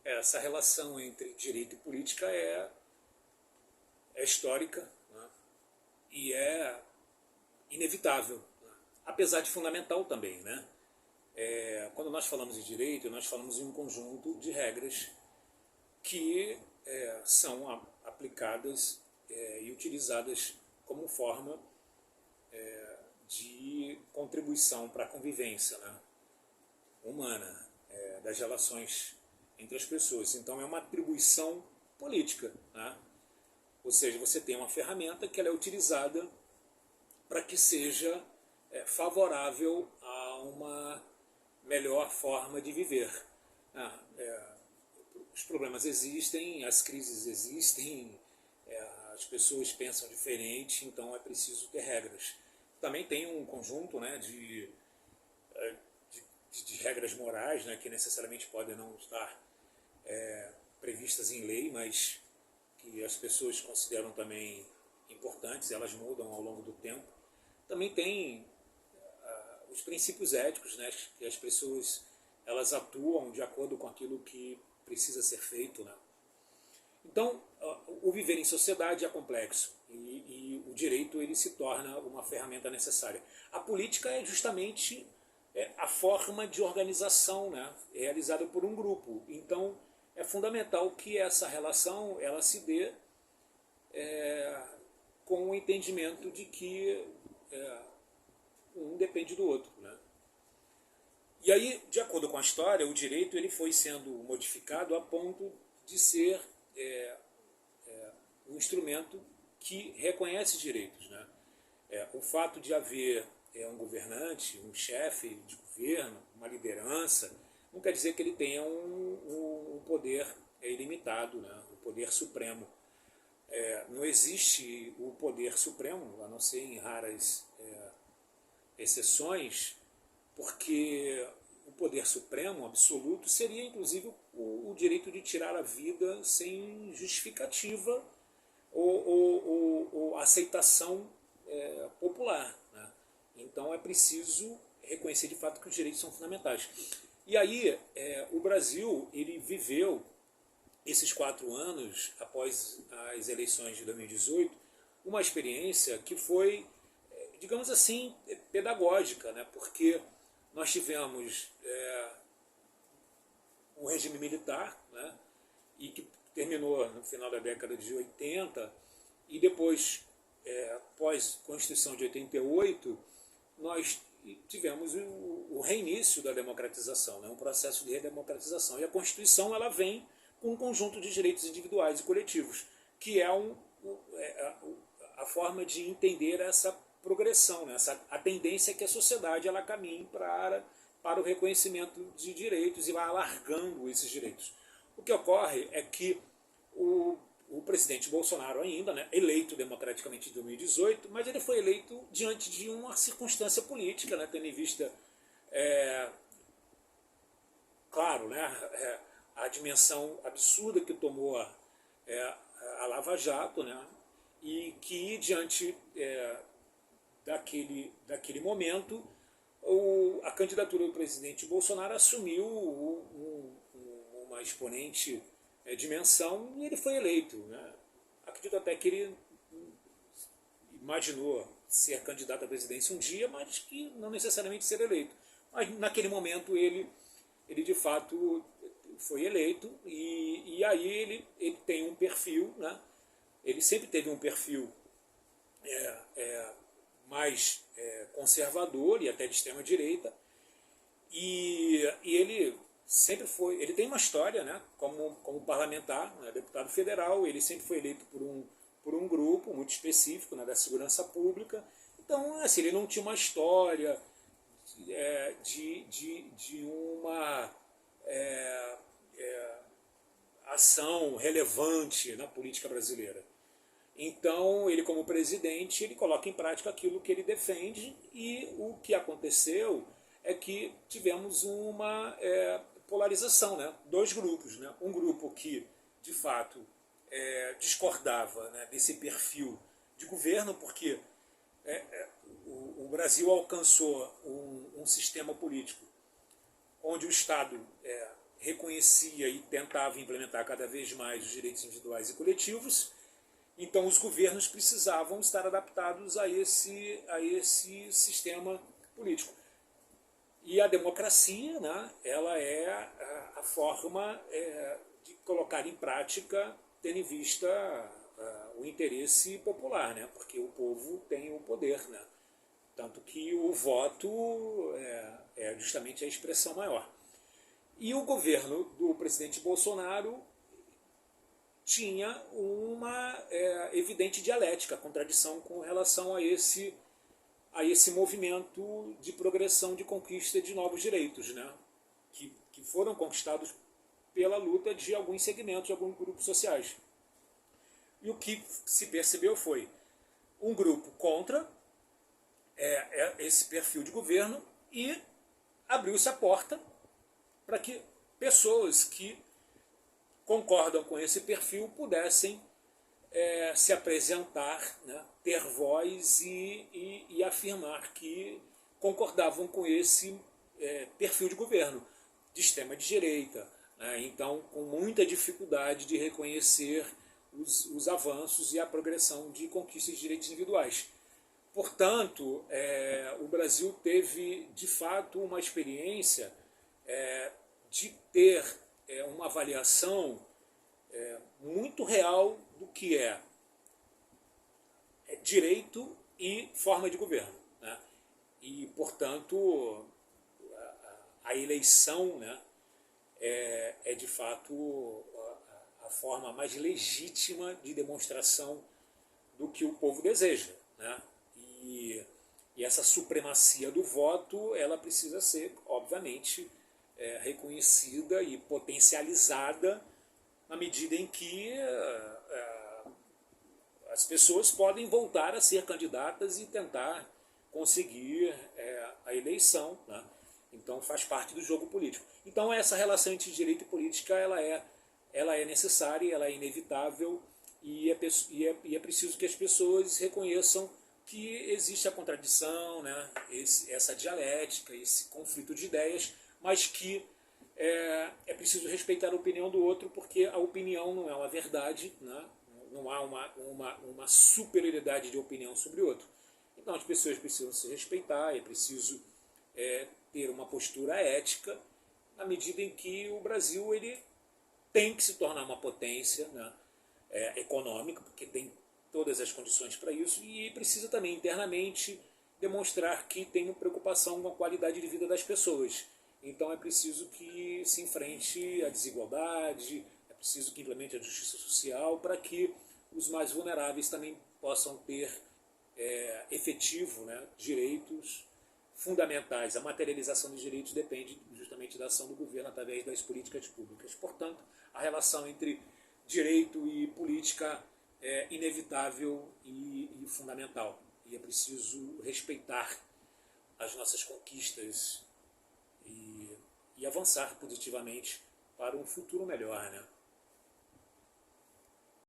Essa relação entre direito e política é histórica, né? E é inevitável, né? Apesar de fundamental também, né? Quando nós falamos de direito, nós falamos em um conjunto de regras que são aplicadas e utilizadas como forma de contribuição para a convivência, né, humana, das relações entre as pessoas. Então é uma atribuição política, né? Ou seja, você tem uma ferramenta que ela é utilizada para que seja favorável a uma melhor forma de viver. Os problemas existem, as crises existem, as pessoas pensam diferente, então é preciso ter regras. Também tem um conjunto, né, de regras morais, né, que necessariamente podem não estar previstas em lei, mas que as pessoas consideram também importantes, elas mudam ao longo do tempo. Também tem os princípios éticos, né, que as pessoas elas atuam de acordo com aquilo que precisa ser feito, né? Então, o viver em sociedade é complexo e o direito ele se torna uma ferramenta necessária. A política é justamente a forma de organização, né, realizada por um grupo. Então, é fundamental que essa relação ela se dê com o entendimento de que um depende do outro, né? E aí, de acordo com a história, o direito ele foi sendo modificado a ponto de ser um instrumento que reconhece direitos, né? O fato de haver um governante, um chefe de governo, uma liderança, não quer dizer que ele tenha um poder ilimitado, né? O poder supremo. Não existe o poder supremo, a não ser em raras exceções, porque o poder supremo absoluto seria inclusive o direito de tirar a vida sem justificativa ou aceitação popular, né? Então é preciso reconhecer de fato que os direitos são fundamentais. E aí o Brasil ele viveu esses 4 anos após as eleições de 2018 uma experiência que foi, digamos assim, pedagógica, né? Porque nós tivemos um regime militar, né? E que terminou no final da década de 80 e depois, pós-Constituição de 88, nós tivemos o reinício da democratização, né? Um processo de redemocratização. E a Constituição ela vem com um conjunto de direitos individuais e coletivos, que é a forma de entender essa progressão, né? A tendência que a sociedade ela caminhe para o reconhecimento de direitos e vai alargando esses direitos. O que ocorre é que o presidente Bolsonaro ainda, né, eleito democraticamente em 2018, mas ele foi eleito diante de uma circunstância política, né, tendo em vista, claro, né, a dimensão absurda que tomou a Lava Jato, né, e que diante daquele momento a candidatura do presidente Bolsonaro assumiu uma exponente dimensão e ele foi eleito, né? Acredito até que ele imaginou ser candidato à presidência um dia, mas que não necessariamente ser eleito. Mas naquele momento ele de fato foi eleito e aí ele tem um perfil, né? Ele sempre teve um perfil mais conservador e até de extrema direita e ele sempre foi, ele tem uma história, né, como parlamentar, né, deputado federal, ele sempre foi eleito por um grupo muito específico, né, da segurança pública, então assim, ele não tinha uma história de uma ação relevante na política brasileira. Então, ele como presidente, ele coloca em prática aquilo que ele defende e o que aconteceu é que tivemos uma polarização, né? Dois grupos, né? Um grupo que, de fato, discordava, né, desse perfil de governo, porque o Brasil alcançou um sistema político onde o Estado reconhecia e tentava implementar cada vez mais os direitos individuais e coletivos. Então os governos precisavam estar adaptados a esse sistema político. E a democracia, né, ela é a forma de colocar em prática, tendo em vista o interesse popular, né, porque o povo tem o poder, né, tanto que o voto é justamente a expressão maior. E o governo do presidente Bolsonaro tinha uma evidente dialética, contradição com relação a esse movimento de progressão, de conquista de novos direitos, né? que foram conquistados pela luta de alguns segmentos, de alguns grupos sociais. E o que se percebeu foi um grupo contra esse perfil de governo e abriu-se a porta para que pessoas que concordam com esse perfil pudessem se apresentar, né, ter voz e afirmar que concordavam com esse perfil de governo, de extrema direita, né, então com muita dificuldade de reconhecer os avanços e a progressão de conquistas de direitos individuais. Portanto, o Brasil teve, de fato, uma experiência de ter uma avaliação muito real do que é direito e forma de governo, né? E, portanto, a eleição, né, é de fato a forma mais legítima de demonstração do que o povo deseja, né? E essa supremacia do voto, ela precisa ser, obviamente, reconhecida e potencializada na medida em que as pessoas podem voltar a ser candidatas e tentar conseguir a eleição, né? Então faz parte do jogo político. Então essa relação entre direito e política ela é necessária, ela é inevitável e é preciso que as pessoas reconheçam que existe a contradição, né? Essa dialética, esse conflito de ideias, mas que é preciso respeitar a opinião do outro, porque a opinião não é uma verdade, né? Não há uma superioridade de opinião sobre o outro. Então as pessoas precisam se respeitar, é preciso ter uma postura ética, na medida em que o Brasil ele tem que se tornar uma potência, né, econômica, porque tem todas as condições para isso, e precisa também internamente demonstrar que tem uma preocupação com a qualidade de vida das pessoas. Então é preciso que se enfrente a desigualdade, é preciso que implemente a justiça social para que os mais vulneráveis também possam ter efetivo, né, direitos fundamentais. A materialização dos direitos depende justamente da ação do governo através das políticas públicas. Portanto, a relação entre direito e política é inevitável e fundamental. E é preciso respeitar as nossas conquistas e avançar positivamente para um futuro melhor, né?